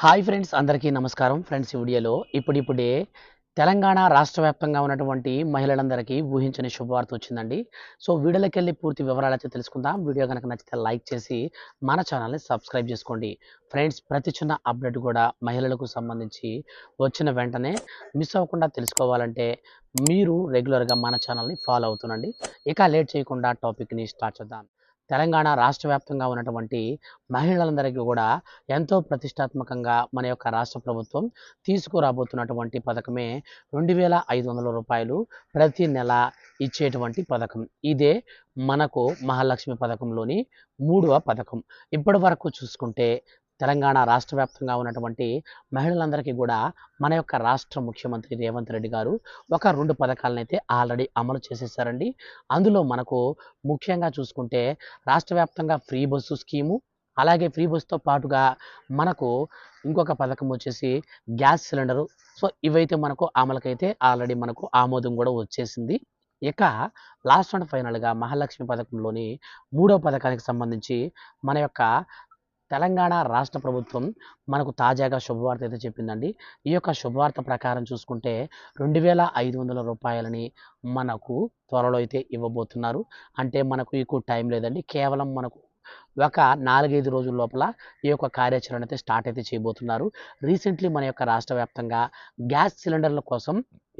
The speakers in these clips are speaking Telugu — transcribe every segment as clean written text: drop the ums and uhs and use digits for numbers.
హాయ్ ఫ్రెండ్స్, అందరికీ నమస్కారం. ఫ్రెండ్స్, ఈ వీడియోలో ఇప్పుడిప్పుడే తెలంగాణ రాష్ట్ర వ్యాప్తంగా ఉన్నటువంటి మహిళలందరికీ ఊహించని శుభవార్త వచ్చిందండి. సో వీడియోలోకి వెళ్ళి పూర్తి వివరాలు అయితే తెలుసుకుందాం. వీడియో కనుక నచ్చితే లైక్ చేసి మన ఛానల్ని సబ్స్క్రైబ్ చేసుకోండి. ఫ్రెండ్స్, ప్రతి చిన్న అప్డేట్ కూడా మహిళలకు సంబంధించి వచ్చిన వెంటనే మిస్ అవ్వకుండా తెలుసుకోవాలంటే మీరు రెగ్యులర్గా మన ఛానల్ని ఫాలో అవుతుండండి. ఇక లేట్ చేయకుండా టాపిక్ని స్టార్ట్ చేద్దాం. తెలంగాణ రాష్ట్ర వ్యాప్తంగా ఉన్నటువంటి మహిళలందరికీ కూడా ఎంతో ప్రతిష్టాత్మకంగా మన యొక్క రాష్ట్ర ప్రభుత్వం తీసుకురాబోతున్నటువంటి పథకమే రూ. 2500 ప్రతి నెల ఇచ్చేటువంటి పథకం. ఇదే మనకు మహాలక్ష్మి పథకంలోని మూడవ పథకం. ఇప్పటి వరకు చూసుకుంటే తెలంగాణ రాష్ట్ర వ్యాప్తంగా ఉన్నటువంటి మహిళలందరికీ కూడా మన యొక్క రాష్ట్ర ముఖ్యమంత్రి రేవంత్ రెడ్డి గారు ఒక 2 పథకాలనైతే ఆల్రెడీ అమలు చేసేసారండి. అందులో మనకు ముఖ్యంగా చూసుకుంటే రాష్ట్ర వ్యాప్తంగా ఫ్రీ బస్సు స్కీము, అలాగే ఫ్రీ బస్సుతో పాటుగా మనకు ఇంకొక పథకం వచ్చేసి గ్యాస్ సిలిండరు. సో ఇవైతే మనకు అమలుకైతే ఆల్రెడీ మనకు ఆమోదం కూడా వచ్చేసింది. ఇక లాస్ట్ అండ్ ఫైనల్గా మహాలక్ష్మి పథకంలోని మూడో పథకానికి సంబంధించి మన యొక్క తెలంగాణ రాష్ట్ర ప్రభుత్వం మనకు తాజాగా శుభవార్త అయితే చెప్పిందండి. ఈ యొక్క శుభవార్త ప్రకారం చూసుకుంటే రూ. 2500 మనకు త్వరలో అయితే ఇవ్వబోతున్నారు. అంటే మనకు ఎక్కువ టైం లేదండి. కేవలం మనకు ఒక 4-5 రోజుల లోపల ఈ యొక్క కార్యాచరణ అయితే స్టార్ట్ అయితే చేయబోతున్నారు. రీసెంట్లీ మన యొక్క రాష్ట్ర వ్యాప్తంగా గ్యాస్ సిలిండర్ల కోసం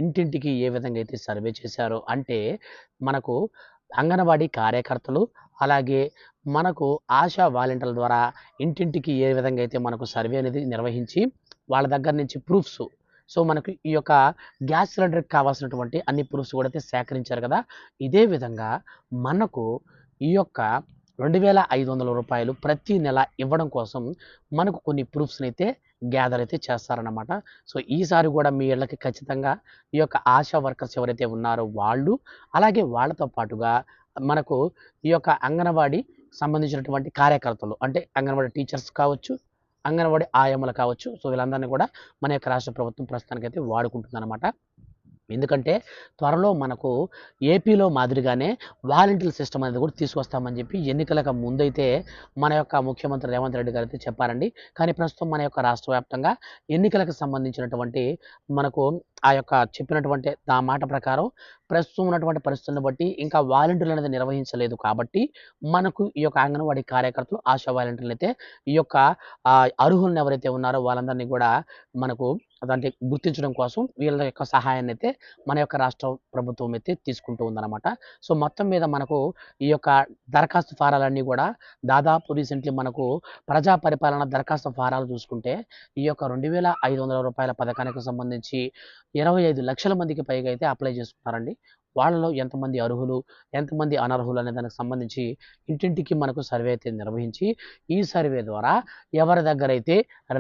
ఇంటింటికి ఏ విధంగా అయితే సర్వే చేశారో, అంటే మనకు అంగన్వాడీ కార్యకర్తలు, అలాగే మనకు ఆశా వాలంటీర్ల ద్వారా ఇంటింటికి ఏ విధంగా అయితే మనకు సర్వే అనేది నిర్వహించి వాళ్ళ దగ్గర నుంచి ప్రూఫ్స్, సో మనకు ఈ యొక్క గ్యాస్ సిలిండర్కి కావాల్సినటువంటి అన్ని ప్రూఫ్స్ కూడా అయితే సేకరించారు కదా. ఇదే విధంగా మనకు ఈ యొక్క రూ. 2500 ప్రతి నెల ఇవ్వడం కోసం మనకు కొన్ని ప్రూఫ్స్ని అయితే గ్యాదర్ అయితే చేస్తారన్నమాట. సో ఈసారి కూడా మీ ఇళ్ళకి ఖచ్చితంగా ఈ యొక్క ఆశా వర్కర్స్ ఎవరైతే ఉన్నారో వాళ్ళు, అలాగే వాళ్ళతో పాటుగా మనకు ఈ యొక్క అంగన్వాడీ సంబంధించినటువంటి కార్యకర్తలు, అంటే అంగన్వాడీ టీచర్స్ కావచ్చు, అంగన్వాడీ ఆయమ్మలు కావచ్చు. సో వీళ్ళందరినీ కూడా మన యొక్క రాష్ట్ర ప్రభుత్వం ప్రస్తుతానికైతే వాడుకుంటుందన్నమాట. ఎందుకంటే త్వరలో మనకు ఏపీలో మాదిరిగానే వాలంటీర్ సిస్టమ్ అనేది కూడా తీసుకొస్తామని చెప్పి ఎన్నికలకు ముందైతే మన యొక్క ముఖ్యమంత్రి రేవంత్ రెడ్డి గారు అయితే చెప్పారండి. కానీ ప్రస్తుతం మన యొక్క రాష్ట్ర వ్యాప్తంగా ఎన్నికలకు సంబంధించినటువంటి మనకు ఆ యొక్క చెప్పినటువంటి ఆ మాట ప్రకారం ప్రస్తుతం ఉన్నటువంటి పరిస్థితులను బట్టి ఇంకా వాలంటీర్లు అనేది నిర్వహించలేదు కాబట్టి మనకు ఈ యొక్క అంగన్వాడీ కార్యకర్తలు, ఆశా వాలంటీర్లు అయితే ఈ యొక్క అర్హులను ఎవరైతే ఉన్నారో వాళ్ళందరినీ కూడా మనకు దాంట్లో గుర్తించడం కోసం వీళ్ళ యొక్క సహాయాన్ని అయితే మన యొక్క రాష్ట్ర ప్రభుత్వం అయితే తీసుకుంటూ ఉందన్నమాట. సో మొత్తం మీద మనకు ఈ యొక్క దరఖాస్తు ఫారాలన్నీ కూడా దాదాపు రీసెంట్లీ మనకు ప్రజా పరిపాలన దరఖాస్తు ఫారాలు చూసుకుంటే ఈ యొక్క రూ. 2500 పథకానికి సంబంధించి 25 లక్షల మందికి పైగా అయితే అప్లై చేసుకున్నారండి. వాళ్ళలో ఎంతమంది అర్హులు, ఎంతమంది అనర్హులు అనే దానికి సంబంధించి ఇంటింటికి మనకు సర్వే అయితే నిర్వహించి, ఈ సర్వే ద్వారా ఎవరి దగ్గర అయితే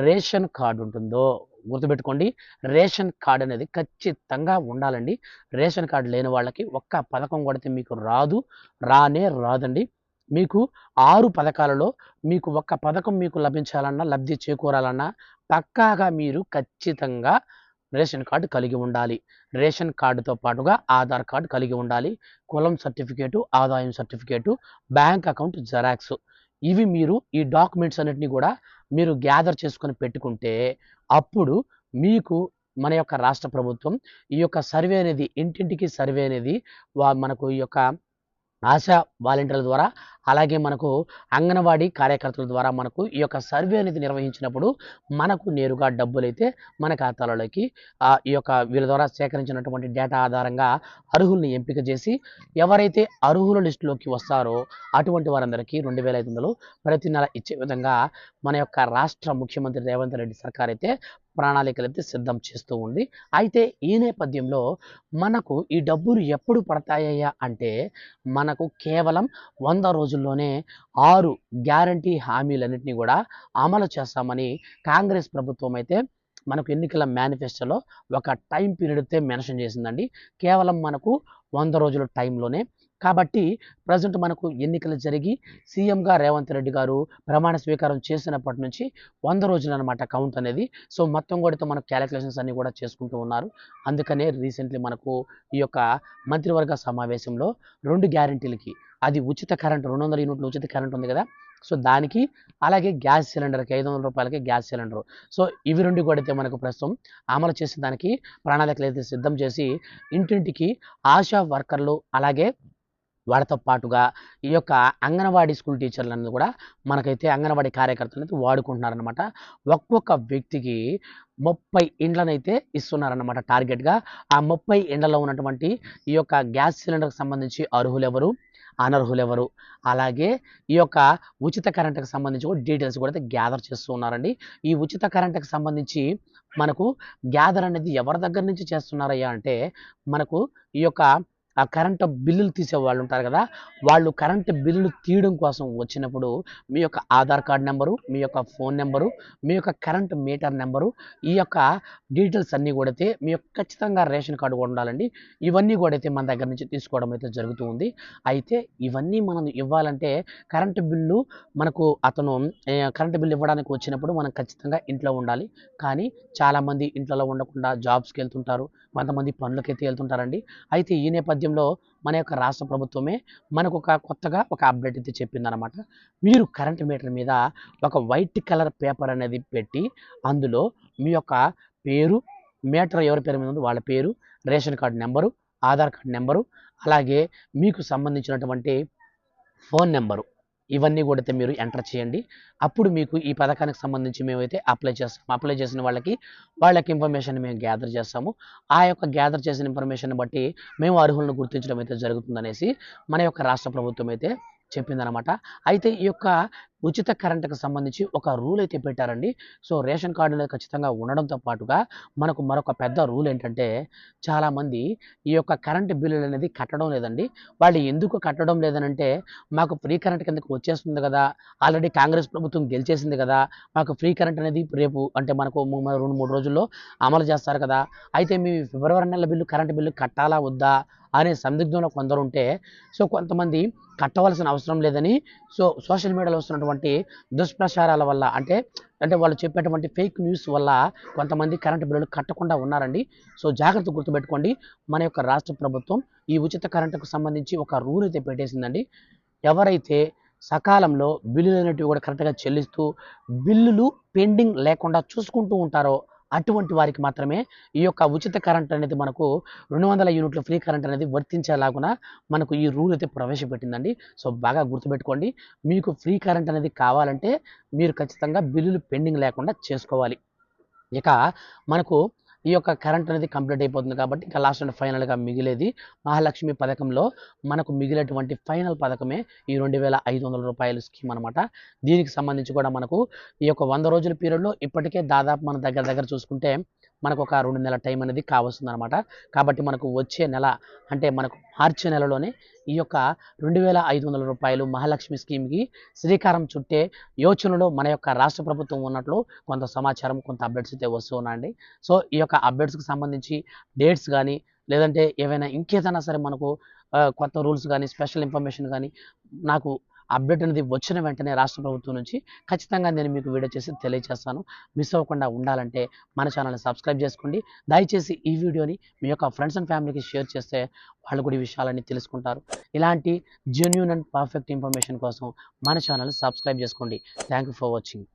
రేషన్ కార్డు ఉంటుందో, గుర్తుపెట్టుకోండి, రేషన్ కార్డు అనేది ఖచ్చితంగా ఉండాలండి. రేషన్ కార్డు లేని వాళ్ళకి ఒక్క పథకం కొడితే మీకు రానే రాదండి. మీకు 6 పథకాలలో మీకు ఒక్క పథకం మీకు లభించాలన్నా, లబ్ధి చేకూరాలన్నా పక్కాగా మీరు ఖచ్చితంగా రేషన్ కార్డు కలిగి ఉండాలి. రేషన్ కార్డుతో పాటుగా ఆధార్ కార్డు కలిగి ఉండాలి. కులం సర్టిఫికేటు, ఆదాయం సర్టిఫికేటు, బ్యాంక్ అకౌంట్ జెరాక్స్, ఇవి మీరు ఈ డాక్యుమెంట్స్ అన్నిటిని కూడా మీరు గ్యాదర్ చేసుకొని పెట్టుకుంటే అప్పుడు మీకు మన యొక్క రాష్ట్ర ప్రభుత్వం ఈ యొక్క సర్వే అనేది, ఇంటింటికి సర్వే అనేది మనకు ఈ యొక్క ఆశా వాలంటీర్ల ద్వారా, అలాగే మనకు అంగన్వాడీ కార్యకర్తల ద్వారా మనకు ఈ యొక్క సర్వే అనేది నిర్వహించినప్పుడు మనకు నేరుగా డబ్బులైతే మన ఖాతాలలోకి ఈ యొక్క వీళ్ళ ద్వారా సేకరించినటువంటి డేటా ఆధారంగా అర్హుల్ని ఎంపిక చేసి ఎవరైతే అర్హుల లిస్టులోకి వస్తారో అటువంటి వారందరికీ 2500 ప్రతి నెల ఇచ్చే విధంగా మన యొక్క రాష్ట్ర ముఖ్యమంత్రి రేవంత్ రెడ్డి సర్కార్ అయితే ప్రణాళికలు అయితే సిద్ధం చేస్తూ ఉంది. అయితే ఈ నేపథ్యంలో మనకు ఈ డబ్బులు ఎప్పుడు పడతాయ్యా అంటే మనకు కేవలం 100 రోజుల్లోనే 6 గ్యారంటీ హామీలన్నింటినీ కూడా అమలు చేస్తామని కాంగ్రెస్ ప్రభుత్వం అయితే మనకు ఎన్నికల మేనిఫెస్టోలో ఒక టైం పీరియడ్ అయితే మెన్షన్ చేసిందండి. కేవలం మనకు 100 రోజుల టైంలోనే. కాబట్టి ప్రజెంట్ మనకు ఎన్నికలు జరిగి సీఎంగా రేవంత్ రెడ్డి గారు ప్రమాణ స్వీకారం చేసినప్పటి నుంచి 100 రోజులు అనమాట కౌంట్ అనేది. సో మొత్తం కూడా మనకు క్యాలిక్యులేషన్స్ అన్ని కూడా చేసుకుంటూ ఉన్నారు. అందుకనే రీసెంట్లీ మనకు ఈ యొక్క మంత్రివర్గ సమావేశంలో 2 గ్యారెంటీలకి, అది ఉచిత కరెంట్ 200 యూనిట్ల ఉచిత కరెంట్ ఉంది కదా. సో దానికి అలాగే గ్యాస్ సిలిండర్కి 500 రూపాయలకి గ్యాస్ సిలిండరు. సో ఇవి 2 కూడా అయితే మనకు ప్రస్తుతం అమలు చేసే దానికి ప్రణాళికలు అయితే సిద్ధం చేసి ఇంటింటికి ఆశా వర్కర్లు అలాగే వాళ్ళతో పాటుగా ఈ యొక్క అంగన్వాడీ స్కూల్ టీచర్లను కూడా మనకైతే అంగన్వాడీ కార్యకర్తలైతే వాడుకుంటున్నారనమాట. ఒక్కొక్క వ్యక్తికి 30 ఇండ్లనైతే ఇస్తున్నారన్నమాట టార్గెట్‌గా. ఆ 30 ఇండ్లలో ఉన్నటువంటి ఈ యొక్క గ్యాస్ సిలిండర్‌కి సంబంధించి అర్హులెవరు, అనర్హులెవరు, అలాగే ఈ యొక్క ఉచిత కరెంట్‌కి సంబంధించి కూడా డీటెయిల్స్ కూడా అయితే గ్యాదర్ చేస్తూ ఉన్నారండి. ఈ ఉచిత కరెంట్‌కి సంబంధించి మనకు గ్యాదర్ అనేది ఎవరి దగ్గర నుంచి చేస్తున్నారయ్యా అంటే, మనకు ఈ యొక్క ఆ కరెంటు బిల్లులు తీసేవాళ్ళు ఉంటారు కదా! వాళ్ళు కరెంటు బిల్లులు తీయడం కోసం వచ్చినప్పుడు మీ యొక్క ఆధార్ కార్డ్ నంబరు, మీ యొక్క ఫోన్ నంబరు, మీ యొక్క కరెంట్ మీటర్ నంబరు, ఈ యొక్క డీటెయిల్స్ అన్నీ కూడా అయితే మీ యొక్క ఖచ్చితంగా రేషన్ కార్డు కూడా ఉండాలండి. ఇవన్నీ కూడా అయితే మన దగ్గర నుంచి తీసుకోవడం అయితే జరుగుతూ ఉంది. అయితే ఇవన్నీ మనం ఇవ్వాలంటే కరెంటు బిల్లు మనకు అతను కరెంటు బిల్లు ఇవ్వడానికి వచ్చినప్పుడు మనం ఖచ్చితంగా ఇంట్లో ఉండాలి. కానీ చాలామంది ఇంట్లలో ఉండకుండా జాబ్స్‌కి వెళ్తుంటారు. కొంతమంది పనులకైతే వెళ్తుంటారండి. అయితే ఈ నేపథ్యంలో మన యొక్క రాష్ట్ర ప్రభుత్వమే మనకు కొత్తగా ఒక అప్డేట్ అయితే చెప్పిందనమాట. మీరు కరెంట్ మీటర్ మీద ఒక వైట్ కలర్ పేపర్ అనేది పెట్టి అందులో మీ యొక్క పేరు, మీటర్ ఎవరి పేరు మీద ఉందో వాళ్ళ పేరు, ration card number, Aadhaar card number, అలాగే మీకు సంబంధించినటువంటి ఫోన్ నంబరు, ఇవన్నీ కూడా అయితే మీరు ఎంటర్ చేయండి. అప్పుడు మీకు ఈ పథకానికి సంబంధించి మేమైతే అప్లై చేస్తాము. అప్లై చేసిన వాళ్ళకి ఇన్ఫర్మేషన్ మేము గ్యాదర్ చేస్తాము. ఆ యొక్క గ్యాదర్ చేసిన ఇన్ఫర్మేషన్‌ని బట్టి మేము అర్హులను గుర్తించడం అయితే జరుగుతుందనేసి మన యొక్క రాష్ట్ర ప్రభుత్వం అయితే చెప్పిందనమాట. అయితే ఈ యొక్క ఉచిత కరెంట్‌కి సంబంధించి ఒక రూల్ అయితే పెట్టారండి. సో రేషన్ కార్డ్ అనేది ఖచ్చితంగా ఉండడంతో పాటుగా మనకు మరొక పెద్ద రూల్ ఏంటంటే, చాలామంది ఈ యొక్క కరెంట్ బిల్లులు అనేది కట్టడం లేదండి. వాళ్ళు ఎందుకు కట్టడం లేదనంటే, మాకు ఫ్రీ కరెంట్ కిందకి వచ్చేస్తుంది కదా! ఆల్రెడీ కాంగ్రెస్ ప్రభుత్వం గెలిచేసింది కదా! మాకు ఫ్రీ కరెంట్ అనేది రేపు అంటే మనకు 2, 3 రోజుల్లో అమలు చేస్తారు కదా! అయితే మీ ఫిబ్రవరి నెల బిల్లు కరెంట్ బిల్లు కట్టాలా వద్దా అనే సందిగ్ధంలో కొందరుంటే, సో కొంతమంది కట్టవలసిన అవసరం లేదని సోషల్ మీడియాలో వస్తున్నటువంటి దుష్ప్రచారాల వల్ల అంటే వాళ్ళు చెప్పేటువంటి ఫేక్ న్యూస్ వల్ల కొంతమంది కరెంటు బిల్లులు కట్టకుండా ఉన్నారండి. సో జాగ్రత్త గుర్తుపెట్టుకోండి. మన యొక్క రాష్ట్ర ప్రభుత్వం ఈ ఉచిత కరెంటుకు సంబంధించి ఒక రూల్ అయితే పెట్టేసిందండి. ఎవరైతే సకాలంలో బిల్లులు అనేటివి కూడా కరెక్ట్‌గా చెల్లిస్తూ బిల్లులు పెండింగ్ లేకుండా చూసుకుంటూ ఉంటారో అటువంటి వారికి మాత్రమే ఈ యొక్క ఉచిత కరెంట్ అనేది మనకు 200 యూనిట్ల ఫ్రీ కరెంట్ అనేది వర్తించేలాగున మనకు ఈ రూల్ అయితే ప్రవేశపెట్టిందండి. సో బాగా గుర్తుపెట్టుకోండి. మీకు ఫ్రీ కరెంట్ అనేది కావాలంటే మీరు ఖచ్చితంగా బిల్లులు పెండింగ్ లేకుండా చేసుకోవాలి. ఇక మనకు ఈ యొక్క కరెంట్ అనేది కంప్లీట్ అయిపోతుంది కాబట్టి ఇక లాస్ట్ అండ్ ఫైనల్‌గా మిగిలేది మహాలక్ష్మి పథకంలో మనకు మిగిలేటువంటి ఫైనల్ పథకమే ఈ రూ. 2,500 స్కీమ్ అనమాట. దీనికి సంబంధించి కూడా మనకు ఈ యొక్క 100 రోజుల పీరియడ్‌లో ఇప్పటికే దాదాపు మన దగ్గర చూసుకుంటే మనకు ఒక 2 నెలల టైం అనేది కావస్తుందనమాట. కాబట్టి మనకు వచ్చే నెల అంటే మనకు మార్చి నెలలోనే ఈ యొక్క రూ. 2,500 మహాలక్ష్మి స్కీమ్‌కి శ్రీకారం చుట్టే యోచనలో మన యొక్క రాష్ట్ర ప్రభుత్వం ఉన్నట్లు కొంత సమాచారం, కొంత అప్డేట్స్ అయితే వస్తూ ఉన్నాయండి. సో ఈ యొక్క అప్డేట్స్‌కి సంబంధించి డేట్స్ గానీ, లేదంటే ఏవైనా ఇంకేదైనా సరే మనకు కొత్త రూల్స్ గానీ, స్పెషల్ ఇన్ఫర్మేషన్ గానీ, నాకు అప్డేట్ అనేది వచ్చిన వెంటనే రాష్ట్ర ప్రభుత్వం నుంచి ఖచ్చితంగా నేను మీకు వీడియో చేసి తెలియజేస్తాను. మిస్ అవ్వకుండా ఉండాలంటే మన ఛానల్‌ని సబ్స్క్రైబ్ చేసుకోండి. దయచేసి ఈ వీడియోని మీ యొక్క ఫ్రెండ్స్ అండ్ ఫ్యామిలీకి షేర్ చేస్తే వాళ్ళు కూడా ఈ విషయాలన్నీ తెలుసుకుంటారు. ఇలాంటి జెన్యూన్ అండ్ పర్ఫెక్ట్ ఇన్ఫర్మేషన్ కోసం మన ఛానల్‌ని సబ్స్క్రైబ్ చేసుకోండి. Thank you for watching.